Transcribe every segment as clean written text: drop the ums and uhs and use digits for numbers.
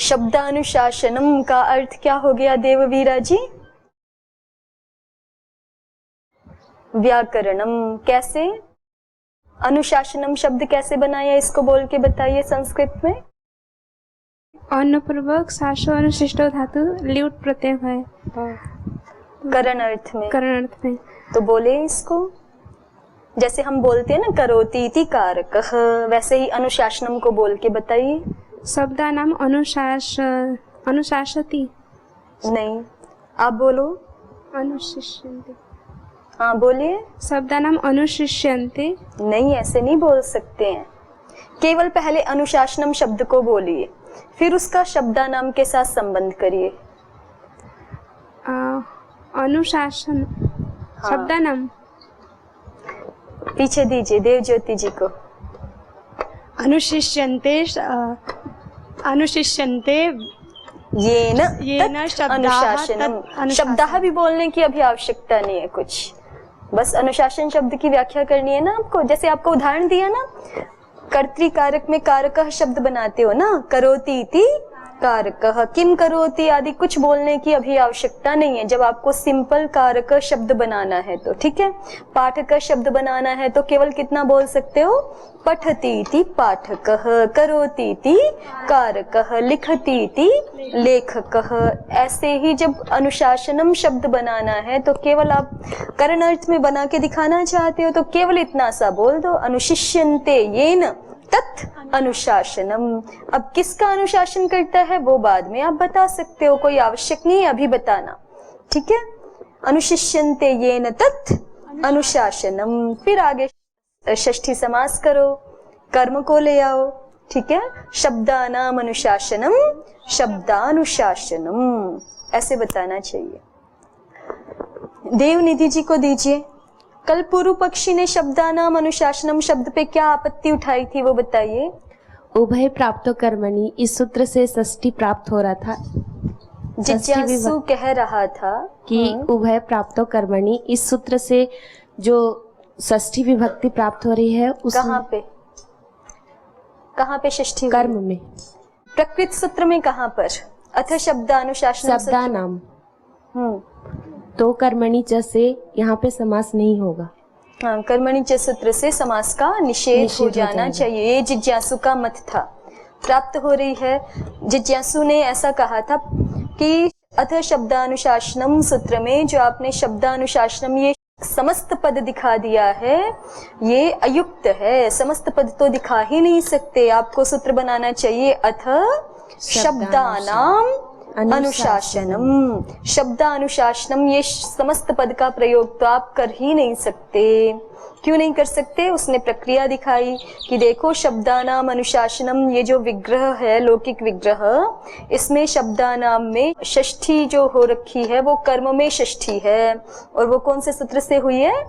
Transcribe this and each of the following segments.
शब्दानुशासनम का अर्थ क्या हो गया देववीरा जी? व्याकरणम। कैसे? अनुशासनम शब्द कैसे बनाया, इसको बोल के बताइए संस्कृत में। अन्नपूर्वक शासो अनुशिष्टो धातु ल्यूट प्रत्यय है करण अर्थ में। करण अर्थ में। तो बोले इसको, जैसे हम बोलते हैं ना करोति इति कारकः, वैसे ही अनुशासनम को बोल के बताइए। शब्दानाम अनुशासति। नहीं, आप बोलो। अनुशिष्यन्ते। हाँ बोलिए। शब्दानाम अनुशिष्यन्ते। नहीं, ऐसे नहीं बोल सकते हैं। केवल पहले अनुशासनम शब्द को बोलिए, फिर उसका शब्दानाम के साथ संबंध करिए। अनुशासन। हाँ। शब्दानाम पीछे दीजिए देवज्योति जी को। अनुशिष्यन्ते येन अनुशासनम। शब्दाह भी बोलने की अभी आवश्यकता नहीं है कुछ, बस अनुशासन शब्द की व्याख्या करनी है ना आपको। जैसे आपको उदाहरण दिया ना, कर्तृकारक में कारकः शब्द बनाते हो ना, करोति इति कारकः, किम करोति आदि कुछ बोलने की अभी आवश्यकता नहीं है जब आपको सिंपल कारक शब्द बनाना है तो। ठीक है, पाठक शब्द बनाना है तो केवल कितना बोल सकते हो? पठति इति पाठकः, करोति इति कारकः, लिखति इति लेखकः। ऐसे ही जब अनुशासनम शब्द बनाना है तो केवल आप करण अर्थ में बना के दिखाना चाहते हो तो केवल इतना सा बोल दो, अनुशिष्यन्ते येन तत् अनुशासनम। अब किसका अनुशासन करता है वो बाद में आप बता सकते हो, कोई आवश्यक नहीं है अभी बताना। ठीक है, अनुशिष्यन्ते येन तत् अनुशासनम। फिर आगे षष्ठी समास करो, कर्म को ले आओ। ठीक है, शब्दानाम अनुशासनम शब्दानुशासनम, ऐसे बताना चाहिए। देवनिधि जी को दीजिए। कल पूर्व पक्षी ने शब्दानाम अनुशासनम शब्द पे क्या आपत्ति उठाई थी वो बताइए। उभय प्राप्तो कर्मणि, इस सूत्र से षष्ठी प्राप्त हो रहा था। जिज्ञासु कह रहा था कि उभय प्राप्तो कर्मणि, इस सूत्र से जो षष्ठी विभक्ति प्राप्त हो रही है उस कहाँ पे षष्ठी? कर्म में। प्रकृत सूत्र में कहाँ पर? अथ शब्दानुशासन शब्दानाम। तो कर्मणि च से यहाँ पे समास नहीं होगा। हाँ, कर्मणि च सूत्र से समास का निषेध हो जाना चाहिए। ये जिज्ञासु का मत था। प्राप्त हो रही है, जिज्ञासु ने ऐसा कहा था कि अथ शब्दानुशासनम सूत्र में जो आपने शब्दानुशासनम ये समस्त पद दिखा दिया है ये अयुक्त है, समस्त पद तो दिखा ही नहीं सकते। आपको सूत्र बनाना चाहिए अथ शब्दानाम अनुशासनम। शब्दानुशासनम ये समस्त पद का प्रयोग तो आप कर ही नहीं सकते। क्यों नहीं कर सकते? उसने प्रक्रिया दिखाई कि देखो शब्दानाम अनुशासनम, ये जो विग्रह है लौकिक विग्रह, इसमें शब्दानाम में षष्ठी जो हो रखी है वो कर्म में षष्ठी है, और वो कौन से सूत्र से हुई है?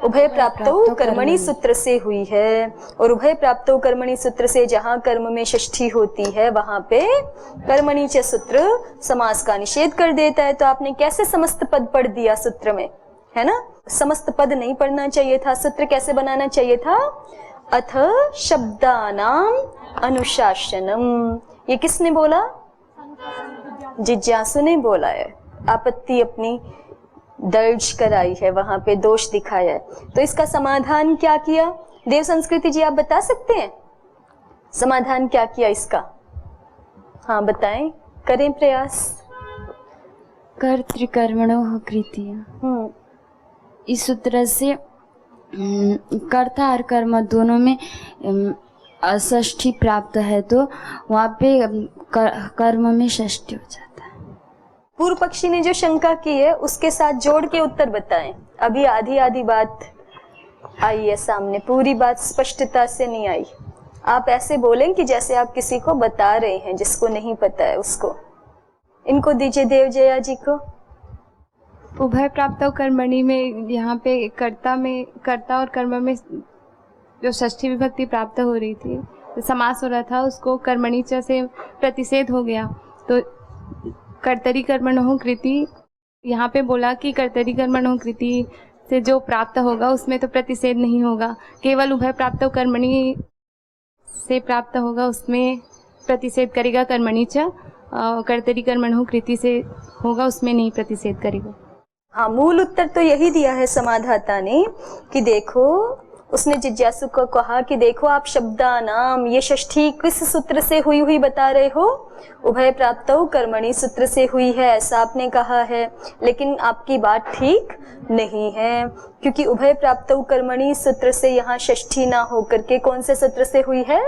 उभय प्राप्तो कर्मणि सूत्र से हुई है। और उभय प्राप्तो कर्मणि सूत्र से जहाँ कर्म में षष्ठी होती है वहां पे कर्मणि च सूत्र समास का निषेध कर देता है। तो आपने कैसे समस्त पद पढ़ दिया सूत्र में, है ना? समस्त पद नहीं पढ़ना चाहिए था। सूत्र कैसे बनाना चाहिए था? अथ शब्दानाम अनुशासनम। ये किसने बोला? जिज्ञासु ने बोला है। आपत्ति अपनी दर्ज कराई है, वहां पे दोष दिखाया है। तो इसका समाधान क्या किया? देव संस्कृति जी आप बता सकते हैं समाधान क्या किया इसका? हाँ बताएं, करें प्रयास। कर्तृकर्मणो कृत्य, इस सूत्र से कर्ता और कर्म दोनों में षष्ठी प्राप्त है तो वहाँ पे कर्म में षष्ठी हो जाता है। पूर्व पक्षी ने जो शंका की है उसके साथ जोड़ के उत्तर बताएं। अभी आधी आधी बात आई है सामने, पूरी बात स्पष्टता से नहीं आई। आप ऐसे बोलें कि जैसे आप किसी को बता रहे हैं जिसको नहीं पता है उसको। इनको दीजिए देवजया जी को। उभय प्राप्त कर्मणि में यहाँ पे कर्ता और कर्म में जो षष्ठी विभक्ति प्राप्त हो रही थी, समास हो रहा था, उसको कर्मणि च से प्रतिषेध हो गया। तो कर्तरी कर्मणो कृति, यहाँ पे बोला कि कर्तरी कर्मणो कृति से जो प्राप्त होगा उसमें तो प्रतिषेध नहीं होगा, केवल उभय प्राप्त कर्मणि से प्राप्त होगा, उसमें प्रतिषेध करेगा कर्मणि च, कर्तरि कर्मणः कृति से होगा उसमें नहीं प्रतिषेध करेगा। हाँ, मूल उत्तर तो यही दिया है समाधाता ने कि देखो, उसने जिज्ञासु को कहा कि देखो आप शब्दानाम, ये षष्ठी किस सूत्र से हुई बता रहे हो? उभय प्राप्तौ कर्मणि सूत्र से हुई है, ऐसा आपने कहा है, लेकिन आपकी बात ठीक नहीं है, क्योंकि उभय प्राप्तौ कर्मणि सूत्र से यहाँ षष्ठी ना हो करके कौन से सूत्र से हुई है?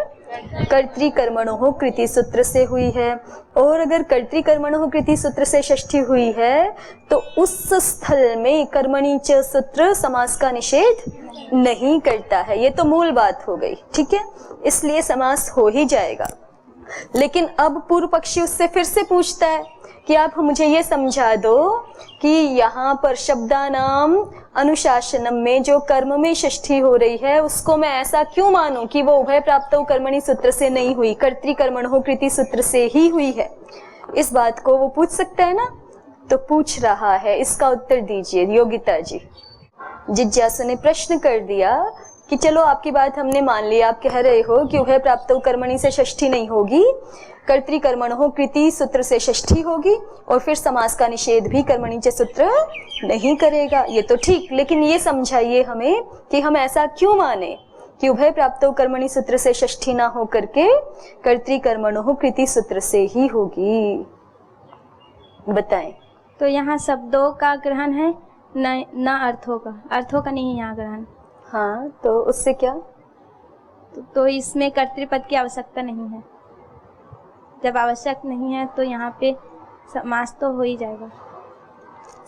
कर्तृकर्मणोः कृति सूत्र से हुई है। और अगर कर्तृकर्मणोः कृति सूत्र से षष्ठी हुई है तो उस स्थल में कर्मणि च सूत्र समास का निषेध नहीं करता है। ये तो मूल बात हो गई, ठीक है, इसलिए समास हो ही जाएगा। लेकिन अब पूर्व पक्षी उससे फिर से पूछता है कि आप मुझे ये समझा दो कि यहाँ पर शब्दानाम अनुशासनम में जो कर्म में षष्ठी हो रही है उसको मैं ऐसा क्यों मानूं कि वो उभय प्राप्तौ कर्मणि सूत्र से नहीं हुई, कर्तृकर्मणः कृति सूत्र से ही हुई है। इस बात को वो पूछ सकता है ना, तो पूछ रहा है, इसका उत्तर दीजिए योगिता जी। जिज्ञासु ने प्रश्न कर दिया कि चलो आपकी बात हमने मान ली, आप कह रहे हो कि उभय प्राप्तौ कर्मणि से षष्ठी नहीं होगी, कर्तृकर्मणः कृति सूत्र से षष्ठी होगी, और फिर समास का निषेध भी कर्मणि च सूत्र नहीं करेगा। ये तो ठीक, लेकिन ये समझाइए हमें कि हम ऐसा क्यों माने कि उभय प्राप्तौ कर्मणि सूत्र से षष्ठी ना हो करके कर्तृकर्मणः कृति सूत्र से ही होगी, बताएं। तो यहाँ शब्दों का ग्रहण है, न अर्थों का नहीं है यहाँ ग्रहण। हाँ, तो उससे क्या? तो इसमें कर्तृपद की आवश्यकता नहीं है। जब आवश्यक नहीं है तो यहाँ पे समास तो हो ही जाएगा।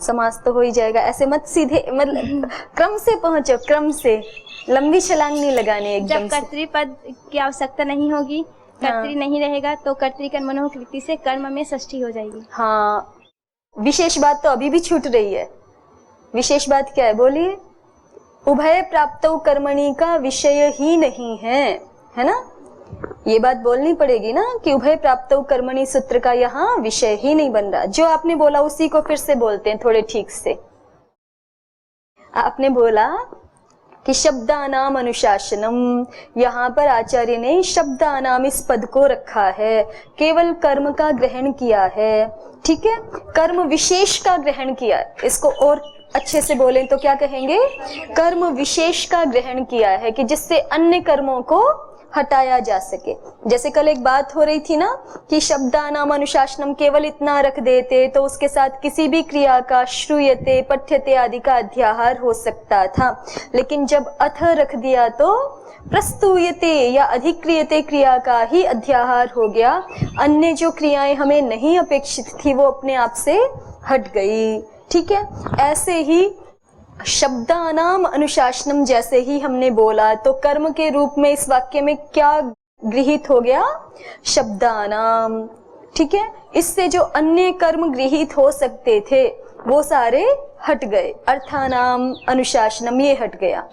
समास तो हो ही जाएगा, ऐसे मत सीधे, मतलब क्रम से पहुंचो, क्रम से, लंबी छलांग नहीं लगानी एकदम। जब कर्तृपद की आवश्यकता नहीं होगी, कर्तृ नहीं रहेगा, तो कर्तृकर्मणः कृति से कर्म में षष्ठी हो जाएगी। हाँ, विशेष बात तो अभी भी छूट रही है। विशेष बात क्या है, बोलिए। उभय प्राप्तौ कर्मणि का विषय ही नहीं है ना? ये बात बोलनी पड़ेगी ना कि उभय प्राप्तौ कर्मणि सूत्र का यहाँ विषय ही नहीं बन रहा। जो आपने बोला उसी को फिर से बोलते हैं थोड़े ठीक से। आपने बोला कि शब्दानाम अनुशासनम, यहाँ पर आचार्य ने शब्दानाम इस पद को रखा है, केवल कर्म का ग्रहण किया है, ठीक है, कर्म विशेष का ग्रहण किया। इसको और अच्छे से बोलें तो क्या कहेंगे? कर्म विशेष का ग्रहण किया है, कि जिससे अन्य कर्मों को हटाया जा सके। जैसे कल एक बात हो रही थी ना कि शब्दानाम अनुशासनम केवल इतना रख देते तो उसके साथ किसी भी क्रिया का श्रूयते, पठ्यते आदि का अध्याहार हो सकता था, लेकिन जब अथ रख दिया तो प्रस्तूयते या अधिक्रियते क्रिया का ही अध्याहार हो गया। अन्य जो क्रियाएं हमें नहीं अपेक्षित थी वो अपने आप से हट गई, ठीक है। ऐसे ही शब्दानाम अनुशासनम जैसे ही हमने बोला तो कर्म के रूप में इस वाक्य में क्या गृहीत हो गया? शब्दानाम, ठीक है। इससे जो अन्य कर्म गृहीत हो सकते थे वो सारे हट गए। अर्थानाम अनुशासनम ये हट गया,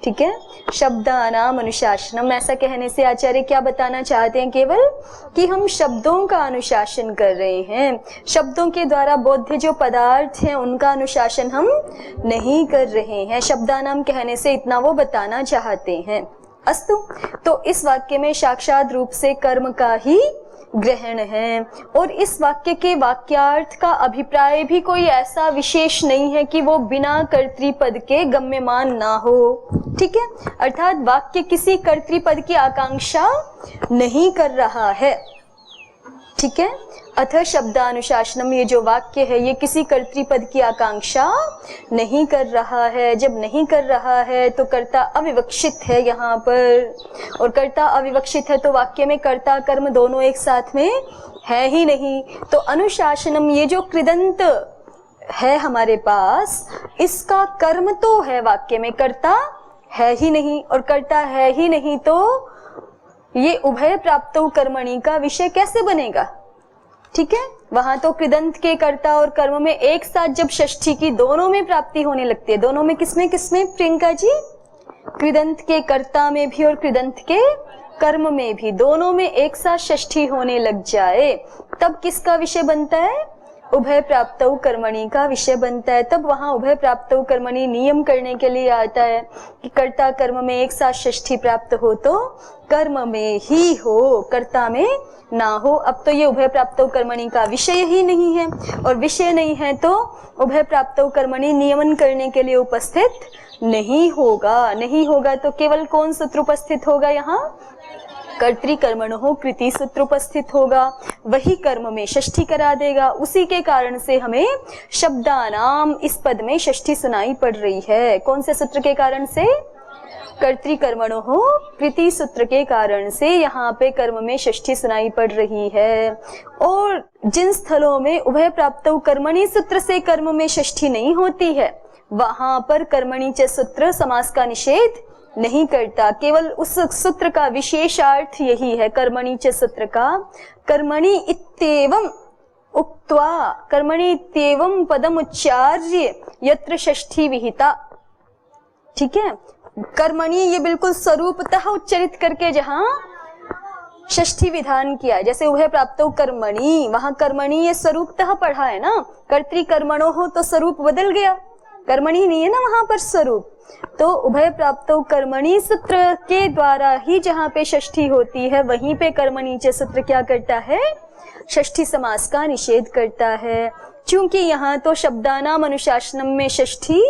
ठीक है। शब्दानाम अनुशासनम, ऐसा कहने से आचार्य क्या बताना चाहते हैं? केवल कि हम शब्दों का अनुशासन कर रहे हैं, शब्दों के द्वारा बोध्य जो पदार्थ हैं उनका अनुशासन हम नहीं कर रहे हैं। शब्दानाम कहने से इतना वो बताना चाहते हैं। अस्तु, तो इस वाक्य में साक्षात रूप से कर्म का ही ग्रहण है, और इस वाक्य के वाक्यार्थ का अभिप्राय भी कोई ऐसा विशेष नहीं है कि वो बिना कर्तृपद के गम्यमान ना हो, ठीक है। अर्थात वाक्य किसी कर्तृपद की आकांक्षा नहीं कर रहा है, ठीक है। अथ शब्दानुशासनम, ये जो वाक्य है ये किसी कर्तृपद की आकांक्षा नहीं कर रहा है। जब नहीं कर रहा है तो कर्ता अविवक्षित है यहाँ पर, और कर्ता अविवक्षित है तो वाक्य में कर्ता कर्म दोनों एक साथ में है ही नहीं। तो अनुशासनम, ये जो कृदंत है हमारे पास, इसका कर्म तो है, वाक्य में कर्ता है ही नहीं, और कर्ता है ही नहीं तो ये उभय प्राप्तौ कर्मणि का विषय कैसे बनेगा, ठीक है। वहां तो कृदंत के कर्ता और कर्म में एक साथ जब षष्ठी की दोनों में प्राप्ति होने लगती है, दोनों में किसमें प्रियंका जी? कृदंत के कर्ता में भी और कृदंत के कर्म में भी, दोनों में एक साथ षष्ठी होने लग जाए तब किसका विषय बनता है? उभय प्राप्तौ कर्मणि का विषय बनता है, तब वहां उभय प्राप्तौ कर्मणि नियम करने के लिए आता है कि कर्ता कर्म में एक साथ षष्ठी प्राप्त हो तो कर्म में ही हो, कर्ता में ना हो। अब तो ये उभय प्राप्तौ कर्मणि का विषय ही नहीं है, और विषय नहीं है तो उभय प्राप्तौ कर्मणि नियमन करने के लिए उपस्थित नहीं होगा तो केवल कौन सूत्र उपस्थित होगा यहाँ? कर्तृकर्मणो कृति सूत्र उपस्थित होगा, वही कर्म में षष्ठी करा देगा। उसी के कारण से हमें शब्दानाम इस पद में षष्ठी सुनाई पड़ रही है। कौन से सूत्र के कारण से? कर्तृकर्मणो कृति सूत्र के कारण से यहाँ पे कर्म में षष्ठी सुनाई पड़ रही है। और जिन स्थलों में उभय प्राप्तौ कर्मणि सूत्र से कर्म में षष्ठी नहीं होती है, वहां पर कर्मणि च सूत्र समास का निषेध नहीं करता। केवल उस सूत्र का विशेषार्थ यही है, कर्मणि च सूत्र का कर्मणि इत्येवं उक्त्वा, कर्मणि इत्येवं पदम उच्चार्य यत्र षष्ठी विहिता। ठीक है, कर्मणि ये बिल्कुल स्वरूपतः उच्चरित करके जहां षष्ठी विधान किया है, जैसे उभय प्राप्तौ कर्मणि, वहां कर्मणि ये स्वरूपतः पढ़ा है ना, कर्तृकर्मणो हो तो स्वरूप बदल गया, कर्मणि नहीं है ना वहां पर स्वरूप। तो उभय प्राप्तौ कर्मणि सूत्र के द्वारा ही जहां पे षष्ठी होती है, वहीं पे कर्मणि च सूत्र क्या करता है? षष्ठी समास का निषेध करता है। क्योंकि यहाँ तो शब्दानाम अनुशासनम में षष्ठी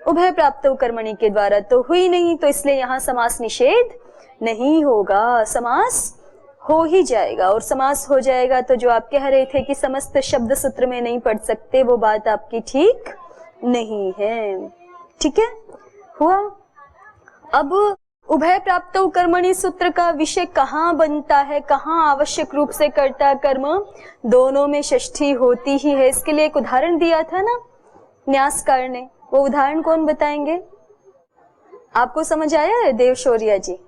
उभय प्राप्तौ कर्मणि के द्वारा तो हुई नहीं, तो इसलिए यहाँ समास निषेध नहीं होगा, समास हो ही जाएगा। और समास हो जाएगा तो जो आप कह रहे थे कि समस्त शब्द सूत्र में नहीं पढ़ सकते, वो बात आपकी ठीक नहीं है। ठीक है, हुआ। अब उभय प्राप्तौ कर्मणि सूत्र का विषय कहाँ बनता है, कहाँ आवश्यक रूप से कर्ता कर्म दोनों में षष्ठी होती ही है। इसके लिए एक उदाहरण दिया था ना न्यासकार ने, वो उदाहरण कौन बताएंगे? आपको समझ आया है देवशौर्या जी?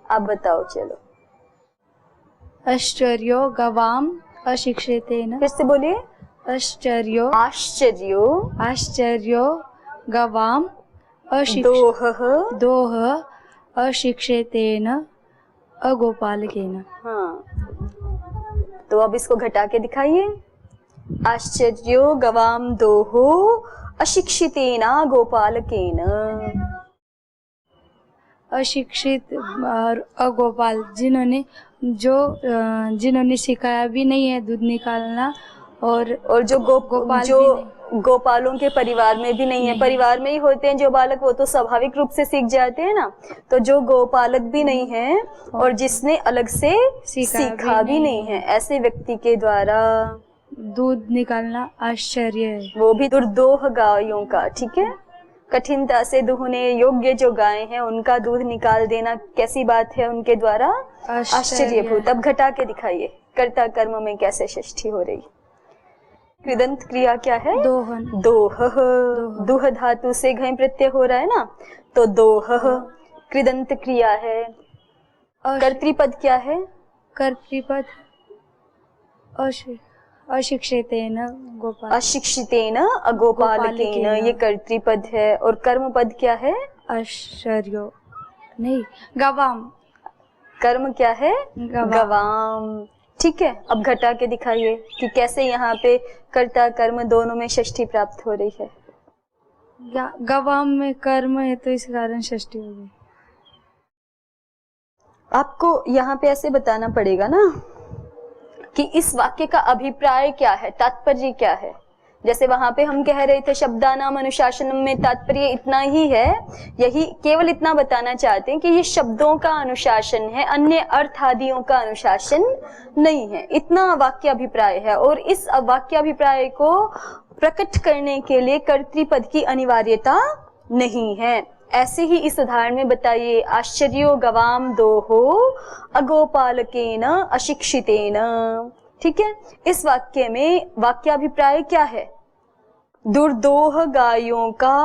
आप बताओ। चलो। आश्चर्यो गवाम अशिक्षितेन। फिर से बोलिए। आश्चर्यो गवाम दोह अशिक्षितेन अगोपालकेन। हाँ, तो अब इसको घटा के दिखाइए। आश्चर्यो गवाम दोहो अशिक्षितेना गोपालकेन। अशिक्षित और अगोपाल, जिन्होंने सिखाया भी नहीं है दूध निकालना, और जो गोपालों के परिवार में भी नहीं है। परिवार में ही होते हैं जो बालक, वो तो स्वाभाविक रूप से सीख जाते हैं ना। तो जो गोपालक भी नहीं है और जिसने अलग से सीखा भी नहीं है, ऐसे व्यक्ति के द्वारा दूध निकालना आश्चर्य है, वो भी दुर्दोह गायों का। ठीक है, कठिनता से दुहने योग्य जो गायें हैं उनका दूध निकाल देना कैसी बात है उनके द्वारा? आश्चर्यभूत। अब घटा के दिखाइए, कर्ता कर्म में कैसे षष्ठी हो रही। कृदंत क्रिया क्या है? दोहन। दोह, दुह धातु से घय प्रत्यय हो रहा है ना, तो दोह कृदंत क्रिया है। कर्तृपद क्या है? कर्तृपद अशिक्षितेन गोपाल, अशिक्षितेन अगोपालकेन, ये कर्तृपद है। और कर्म पद क्या है? आश्चर्यो नहीं, गवाम। कर्म क्या है? गवाम। ठीक है, अब घटा के दिखाइए कि कैसे यहाँ पे कर्ता कर्म दोनों में षष्ठी प्राप्त हो रही है। गवाम में कर्म है तो इस कारण षष्ठी हो गई। आपको यहाँ पे ऐसे बताना पड़ेगा ना कि इस वाक्य का अभिप्राय क्या है, तात्पर्य क्या है। जैसे वहां पे हम कह रहे थे शब्दानाम अनुशासनम में तात्पर्य इतना ही है, यही केवल इतना बताना चाहते हैं कि ये शब्दों का अनुशासन है, अन्य अर्थ आदियों का अनुशासन नहीं है। इतना वाक्य अभिप्राय है, और इस वाक्य अभिप्राय को प्रकट करने के लिए कर्तृपद की अनिवार्यता नहीं है। ऐसे ही इस उदाहरण में बताइए, आश्चर्यो गवाम दोहो अगोपालकेन अशिक्षितेन। ठीक है, इस वाक्य में वाक्याभिप्राय क्या है? दुर्दोह गायों का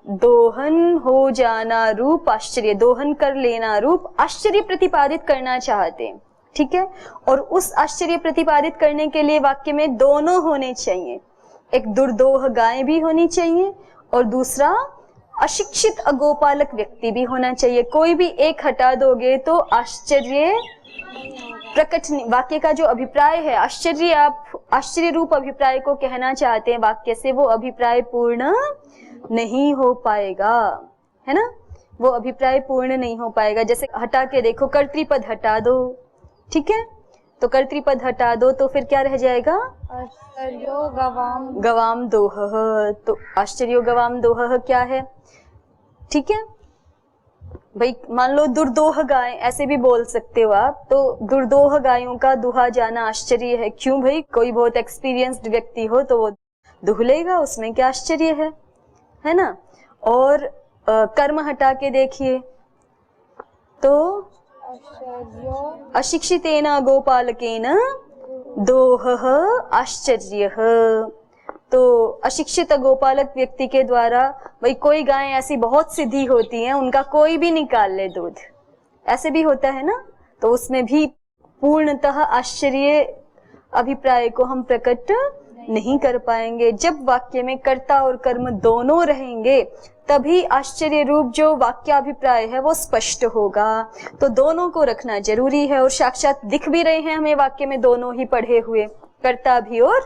दोहन हो जाना रूप आश्चर्य, दोहन कर लेना रूप आश्चर्य प्रतिपादित करना चाहते हैं। ठीक है, और उस आश्चर्य प्रतिपादित करने के लिए वाक्य में दोनों होने चाहिए, एक दुर्दोह गाय भी होनी चाहिए और दूसरा अशिक्षित अगोपालक व्यक्ति भी होना चाहिए। कोई भी एक हटा दोगे तो आश्चर्य प्रकट नहीं, वाक्य का जो अभिप्राय है आश्चर्य आप आश्चर्य रूप अभिप्राय को कहना चाहते हैं वाक्य से, वो अभिप्राय पूर्ण नहीं हो पाएगा, है ना, वो अभिप्राय पूर्ण नहीं हो पाएगा। जैसे हटा के देखो, कर्तृपद हटा दो, ठीक है, तो कर्तृपद हटा दो तो फिर क्या रह जाएगा, आश्चर्यो गवाम गवाम दोहः, तो आश्चर्यो गवाम दोहः क्या है, ठीक है भाई। मान लो दुर्दोह गाय, ऐसे भी बोल सकते हो आप, तो दुर्दोह गायों का दुहा जाना आश्चर्य है। क्यों भाई, कोई बहुत एक्सपीरियंस्ड व्यक्ति हो तो वो दुह लेगा, उसमें क्या आश्चर्य है ना। और कर्म हटा के देखिए तो अशिक्षितेन गोपालकेन दोहः आश्चर्यः, तो अशिक्षित गोपालक व्यक्ति के द्वारा, भाई कोई गाय ऐसी बहुत सीधी होती हैं, उनका कोई भी निकाल ले दूध, ऐसे भी होता है ना, तो उसमें भी पूर्णतः आश्चर्य अभिप्राय को हम प्रकट नहीं कर पाएंगे। जब वाक्य में कर्ता और कर्म दोनों रहेंगे तभी आश्चर्य रूप जो वाक्याभिप्राय है वो स्पष्ट होगा। तो दोनों को रखना जरूरी है, और साक्षात दिख भी रहे हैं हमें वाक्य में दोनों ही पढ़े हुए, कर्ता भी और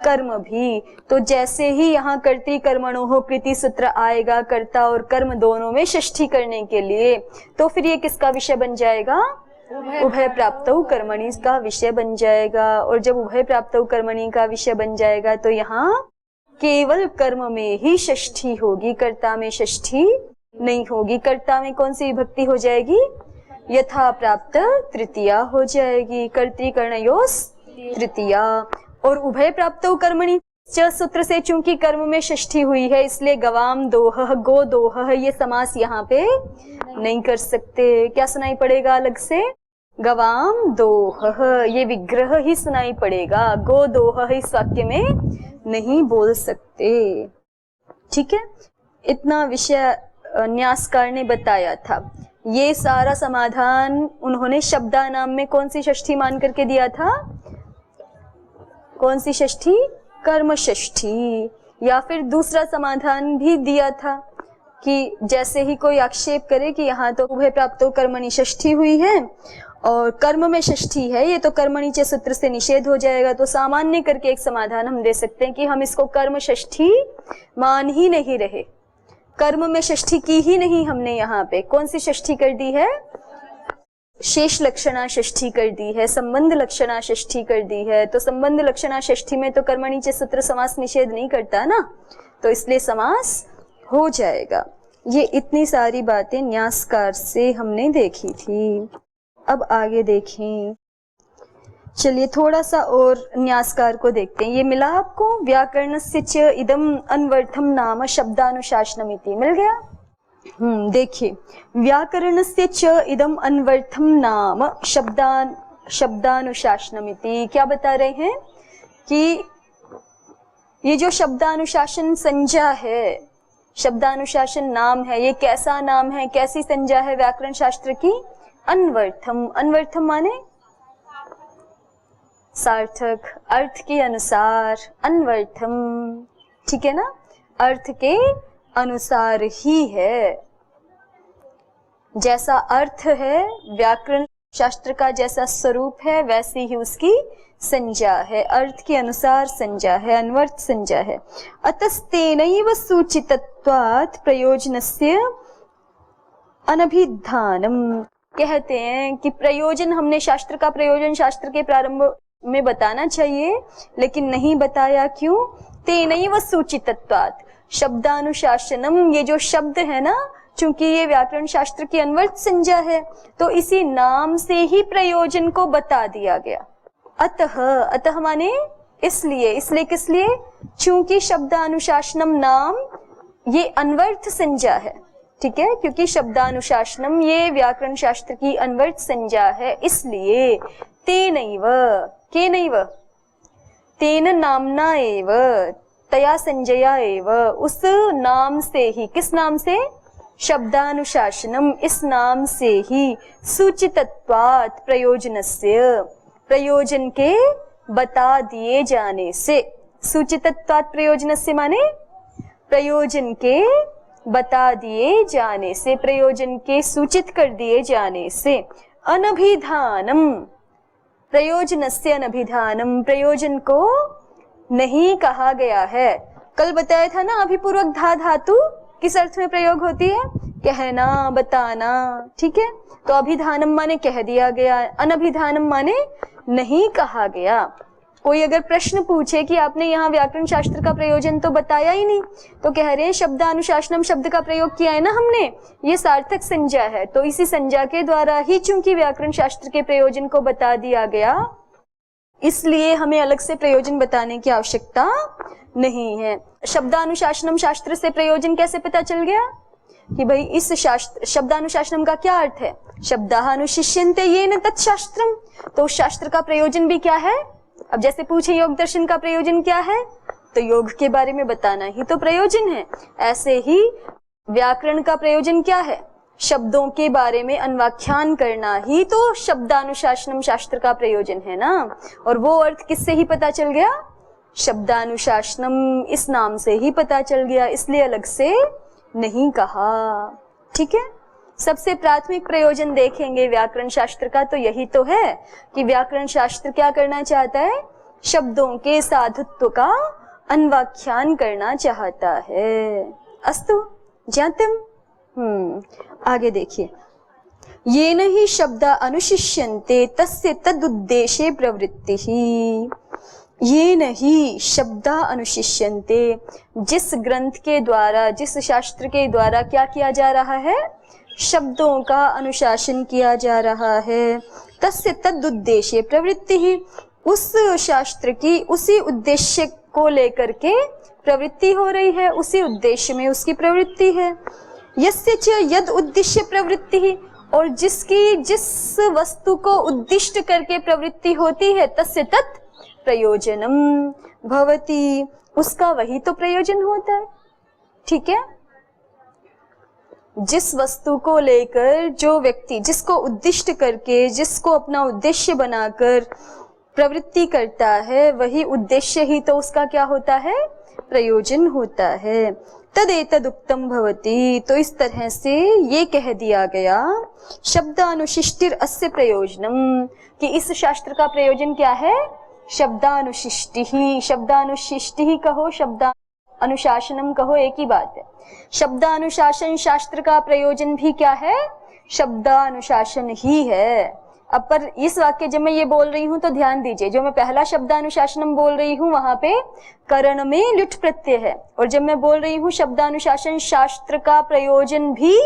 कर्म भी। तो जैसे ही यहाँ कर्तृकर्मणोः कृति सूत्र आएगा कर्ता और कर्म दोनों में षष्ठी करने के लिए, तो फिर ये किसका विषय बन जाएगा, उभय प्राप्तौ कर्मणि का विषय बन जाएगा। और जब उभय प्राप्तौ कर्मणि का विषय बन जाएगा तो यहाँ केवल कर्म में ही षष्ठी होगी, कर्ता में षष्ठी नहीं होगी। कर्ता में कौन सी विभक्ति हो जाएगी, यथा प्राप्त तृतीया हो जाएगी, कर्तृकर्णयोस् तृतीया। और उभय प्राप्तौ कर्मणि च सूत्र से चूंकि कर्म में षष्ठी हुई है, इसलिए गवाम दोहः गो दोहः ये समास यहाँ पे नहीं कर सकते। क्या सुनाई पड़ेगा अलग से, गवाम दोहः, ये विग्रह ही सुनाई पड़ेगा, गो दोहः इस वाक्य में नहीं बोल सकते, ठीक है। इतना विषय न्यासकार ने बताया था। ये सारा समाधान उन्होंने शब्दा नाम में कौन सी षष्ठी मान करके दिया था, कौन सी षष्ठी, कर्म षष्ठी। या फिर दूसरा समाधान भी दिया था कि जैसे ही कोई आक्षेप करे कि यहाँ तो उभय प्राप्तो कर्मणि षष्ठी हुई है और कर्म में षष्ठी है, ये तो कर्मणि चे सूत्र से निषेध हो जाएगा, तो सामान्य करके एक समाधान हम दे सकते हैं कि हम इसको कर्म षष्ठी मान ही नहीं रहे, कर्म में षष्ठी की ही नहीं हमने। यहाँ पे कौन सी षष्ठी कर दी है, शेष लक्षणा षष्ठी कर दी है, संबंध लक्षणा षष्ठी कर दी है। तो संबंध लक्षणा षष्ठी में तो कर्मणि चे सूत्र समास निषेध नहीं करता ना, तो इसलिए समास हो जाएगा। ये इतनी सारी बातें न्यासकार से हमने देखी थी। अब आगे देखें, चलिए थोड़ा सा और न्यासकार को देखते हैं। ये मिला आपको, व्याकरणस्य च इदम अनवर्थम नाम शब्दानुशासनमिति, मिल गया। देखिए, व्याकरणस्य च इदम अनवर्थम नाम शब्दानुशासनमिति क्या बता रहे हैं कि ये जो शब्दानुशासन संज्ञा है, शब्दानुशासन नाम है, ये कैसा नाम है, कैसी संज्ञा है व्याकरण शास्त्र की, अनवर्थम। अनवर्थम माने सार्थक, अर्थ के अनुसार, अनवर्थम, ठीक है ना, अर्थ के अनुसार ही है। जैसा अर्थ है व्याकरण शास्त्र का, जैसा स्वरूप है वैसे ही उसकी संज्ञा है, अर्थ के अनुसार संज्ञा है, अनवर्थ संज्ञा है। अतस्तेनैव सूचितत्वात् प्रयोजनस्य अनभिधानम, कहते हैं कि प्रयोजन, हमने शास्त्र का प्रयोजन शास्त्र के प्रारंभ में बताना चाहिए लेकिन नहीं बताया, क्यों, तेनैव सूचितत्वात्, शब्दानुशासनम, ये जो शब्द है ना, चूंकि ये व्याकरण शास्त्र की अनवर्थ संज्ञा है तो इसी नाम से ही प्रयोजन को बता दिया गया। अतः, अतः माने इसलिए, इसलिए किस लिए, चूंकि शब्दानुशासनम नाम ये अनवर्थ संज्ञा है, ठीक है, क्योंकि शब्दानुशासनम ये व्याकरण शास्त्र की अनवर्थ संज्ञा है, इसलिए तेनैव, केनैव, तेन नामना एव, तया संज्ञया एव, उस नाम से ही, किस नाम से, शब्दानुशासनम, इस नाम से ही, सूचितत्वात् प्रयोजनस्य, प्रयोजन के बता दिए जाने से, सूचितत्वात् प्रयोजनस्य माने प्रयोजन के बता दिए जाने से, प्रयोजन के सूचित कर दिए जाने से, अनभिधानम, प्रयोजनस्य अनभिधानम, प्रयोजन को नहीं कहा गया है। कल बताया था ना, अभिपूर्वक धा धातु किस अर्थ में प्रयोग होती है? कहना, बताना, ठीक है। तो अभिधानम माने कह दिया गया, अनभिधानम माने नहीं कहा गया। कोई अगर प्रश्न पूछे कि आपने यहाँ व्याकरण शास्त्र का प्रयोजन तो बताया ही नहीं, तो कह रहे हैं शब्दानुशासनम शब्द का प्रयोग किया है ना हमने, ये सार्थक संज्ञा है, तो इसी संज्ञा के द्वारा ही चूंकि व्याकरण शास्त्र के प्रयोजन को बता दिया गया, इसलिए हमें अलग से प्रयोजन बताने की आवश्यकता नहीं है। शब्दानुशासनम शास्त्र से प्रयोजन कैसे पता चल गया कि भाई इस शास्त्र, शब्दानुशासनम का क्या अर्थ है? शब्दाः अनुशिष्यन्ते येन तत्शास्त्रम, तो उस शास्त्र का प्रयोजन भी क्या है? अब जैसे पूछे योग दर्शन का प्रयोजन क्या है, तो योग के बारे में बताना ही तो प्रयोजन है। ऐसे ही व्याकरण का प्रयोजन क्या है? शब्दों के बारे में अन्वाख्यान करना ही तो शब्दानुशासनम शास्त्र का प्रयोजन है ना। और वो अर्थ किससे ही पता चल गया? शब्दानुशासनम इस नाम से ही पता चल गया, इसलिए अलग से नहीं कहा। ठीक है, सबसे प्राथमिक प्रयोजन देखेंगे व्याकरण शास्त्र का तो यही तो है कि व्याकरण शास्त्र क्या करना चाहता है? शब्दों के साधुत्व का अन्वाख्यान करना चाहता है। अस्तु ज्ञातम। आगे देखिए, येन हि शब्दा अनुशिष्यन्ते तस्य तदुद्देशे प्रवृत्तिः। येन ही शब्दा अनुशिष्यन्ते, जिस ग्रंथ के द्वारा, जिस शास्त्र के द्वारा क्या किया जा रहा है? शब्दों का अनुशासन किया जा रहा है। तस्य तदुद्देश्य प्रवृत्ति ही, उस शास्त्र की उसी उद्देश्य को लेकर के प्रवृत्ति हो रही है, उसी उद्देश्य में उसकी प्रवृत्ति है। यस्य च यद उद्देश्य प्रवृत्ति ही, और जिसकी जिस वस्तु को उद्दिष्ट करके प्रवृत्ति होती है, तस्य तत् प्रयोजनम भवति, उसका वही तो प्रयोजन होता है। ठीक है, जिस वस्तु को लेकर जो व्यक्ति, जिसको उद्दिष्ट करके, जिसको अपना उद्देश्य बनाकर प्रवृत्ति करता है, वही उद्देश्य ही तो उसका क्या होता है? प्रयोजन होता है। तदेतद उक्तम भवति, तो इस तरह से ये कह दिया गया, शब्दानुशिष्टिर अस्य प्रयोजनम, कि इस शास्त्र का प्रयोजन क्या है? शब्दानुशिष्टि ही। शब्दानुशिष्टि ही कहो, शब्दा अनुशासनम कहो, एक ही बात है। शब्दानुशासन शास्त्र का प्रयोजन भी क्या है? शब्दानुशासन ही है। अब पर इस वाक्य जब मैं ये बोल रही हूँ तो ध्यान दीजिए, जो मैं पहला शब्दानुशासनम बोल रही हूँ वहां पे करण में लुट प्रत्यय है, और जब मैं बोल रही हूँ शब्दानुशासन शास्त्र का प्रयोजन भी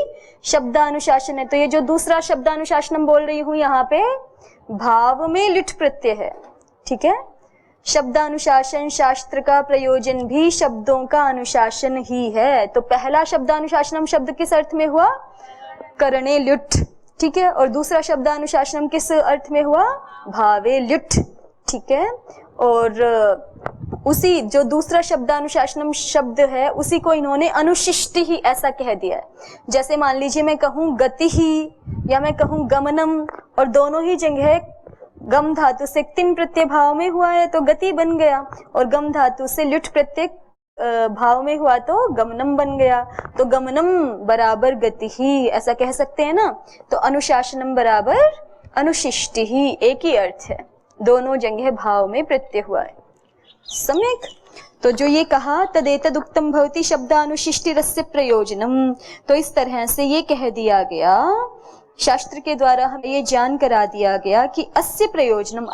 शब्दानुशासन है, तो ये जो दूसरा शब्दानुशासनम बोल रही हूँ यहाँ पे भाव में लुट प्रत्यय है। ठीक है, शब्दानुशासन शास्त्र का प्रयोजन भी शब्दों का अनुशासन ही है। तो पहला शब्दानुशासनम शब्द किस अर्थ में हुआ? करणे लुट। ठीक है, और दूसरा शब्दानुशासनम किस अर्थ में हुआ? भावे लुट। ठीक है, और उसी जो दूसरा शब्दानुशासनम शब्द है उसी को इन्होंने अनुशिष्टि ही ऐसा कह दिया है। जैसे मान लीजिए मैं कहूँ गति ही, या मैं कहूँ गमनम, और दोनों ही जगह गम धातु से तिन प्रत्यय भाव में हुआ है तो गति बन गया, और गम धातु से लुट प्रत्यय भाव में हुआ तो गमनम बन गया। तो गमनम बराबर गति ही, ऐसा कह सकते हैं ना। तो अनुशासनम बराबर अनुशिष्टि ही, एक ही अर्थ है, दोनों जगह भाव में प्रत्यय हुआ है। सम्यक। तो जो ये कहा तदेतद उक्तम भवति शब्दानुशिष्टिरस्य प्रयोजनम, तो इस तरह से ये कह दिया गया, शास्त्र के द्वारा हमें ये जान करा दिया गया कि अस्य प्रयोजनम,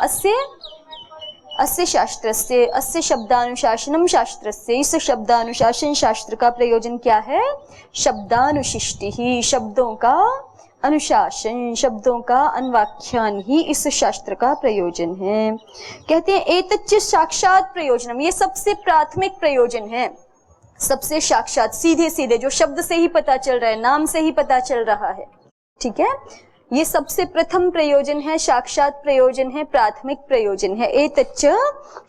अस्य शास्त्रस्य, अस्य शब्दानुशासनम शास्त्रस्य, इस शब्दानुशासन शास्त्र का प्रयोजन क्या है? शब्दानुशिष्टि ही, शब्दों का अनुशासन, शब्दों का अन्वाख्यान ही इस शास्त्र का प्रयोजन है। कहते हैं एतच्च साक्षात प्रयोजनम, ये सबसे प्राथमिक प्रयोजन है, सबसे साक्षात, सीधे सीधे, जो शब्द से ही पता चल रहा है, नाम से ही पता चल रहा है। ठीक है, ये सबसे प्रथम प्रयोजन है, साक्षात प्रयोजन है, प्राथमिक प्रयोजन है। एतच्च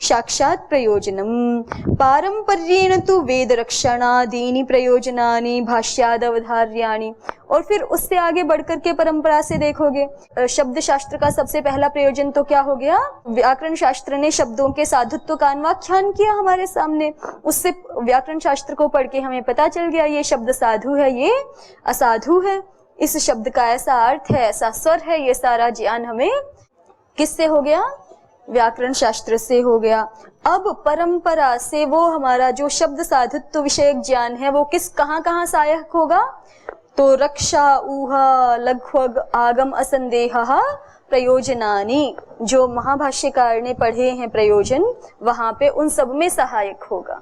साक्षात प्रयोजनम पारंपर्येण तु वेद रक्षणादीनि प्रयोजनानि भाष्यादवधार्याणि। और फिर उससे आगे बढ़कर के परंपरा से देखोगे, शब्द शास्त्र का सबसे पहला प्रयोजन तो क्या हो गया? व्याकरण शास्त्र ने शब्दों के साधुत्व का अन्वाख्यान किया हमारे सामने, उससे व्याकरण शास्त्र को पढ़ के हमें पता चल गया ये शब्द साधु है, ये असाधु है, इस शब्द का ऐसा अर्थ है, ऐसा स्वर है, ये सारा ज्ञान हमें किससे हो गया? व्याकरण शास्त्र से हो गया। अब परंपरा से वो हमारा जो शब्द साधुत्व विषयक ज्ञान है वो कहाँ सहायक होगा? तो रक्षा ऊहा लघ्वग आगम असंदेह प्रयोजनानि, जो महाभाष्यकार ने पढ़े हैं प्रयोजन, वहां पे उन सब में सहायक होगा।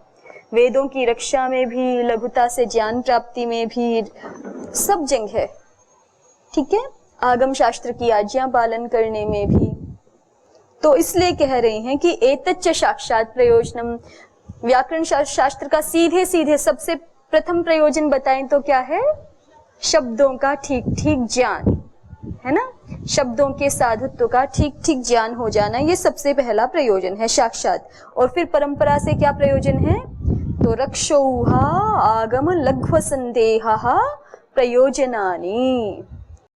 वेदों की रक्षा में भी, लघुता से ज्ञान प्राप्ति में भी, सब जंग है। ठीक है, आगम शास्त्र की आज्ञा पालन करने में भी। तो इसलिए कह रहे हैं कि एतच्च साक्षात प्रयोजनम, व्याकरण शास्त्र का सीधे सीधे सबसे प्रथम प्रयोजन बताएं तो क्या है? शब्दों का ठीक ठीक ज्ञान, है ना? शब्दों के साधुत्व का ठीक ठीक ज्ञान हो जाना, ये सबसे पहला प्रयोजन है साक्षात। और फिर परंपरा से क्या प्रयोजन है? तो रक्षोहा आगम लघ्व संदेहा प्रयोजनानि।